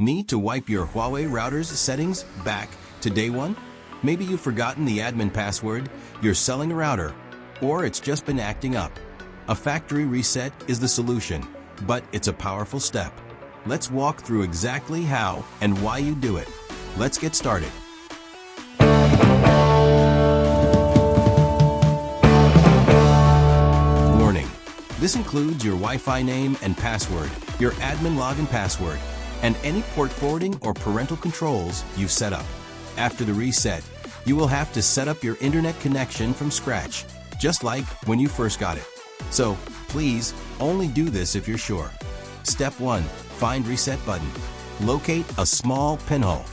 Need to wipe your Huawei router's settings back to day one? Maybe you've forgotten the admin password, you're selling a router, or it's just been acting up. A factory reset is the solution, but it's a powerful step. Let's walk through exactly how and why you do it. Let's get started. Warning: this includes your Wi-Fi name and password, your admin login password, and any port forwarding or parental controls you've set up. After the reset, you will have to set up your internet connection from scratch, just like when you first got it. So, please, only do this if you're sure. Step 1. Find Reset button. Locate a small pinhole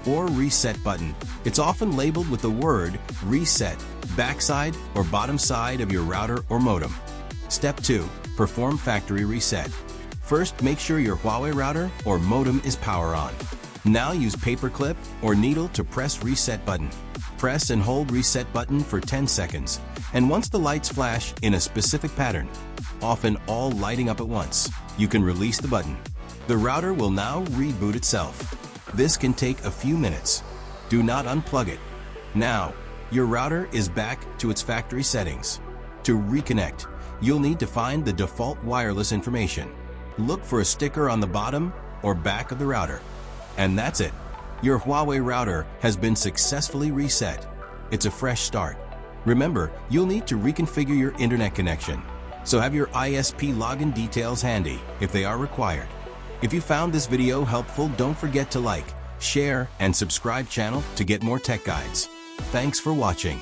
or Reset button. It's often labeled with the word Reset, backside or bottom side of your router or modem. Step 2. Perform factory reset. First, make sure your Huawei router or modem is power on. Now use paperclip or needle to press Reset button. Press and hold Reset button for 10 seconds, and once the lights flash in a specific pattern, often all lighting up at once, you can release the button. The router will now reboot itself. This can take a few minutes. Do not unplug it. Now, your router is back to its factory settings. To reconnect, you'll need to find the default wireless information. Look for a sticker on the bottom or back of the router. And that's it. Your Huawei router has been successfully reset. It's a fresh start. Remember, you'll need to reconfigure your internet connection, so have your ISP login details handy if they are required. If you found this video helpful, don't forget to like, share, and subscribe channel to get more tech guides. Thanks for watching.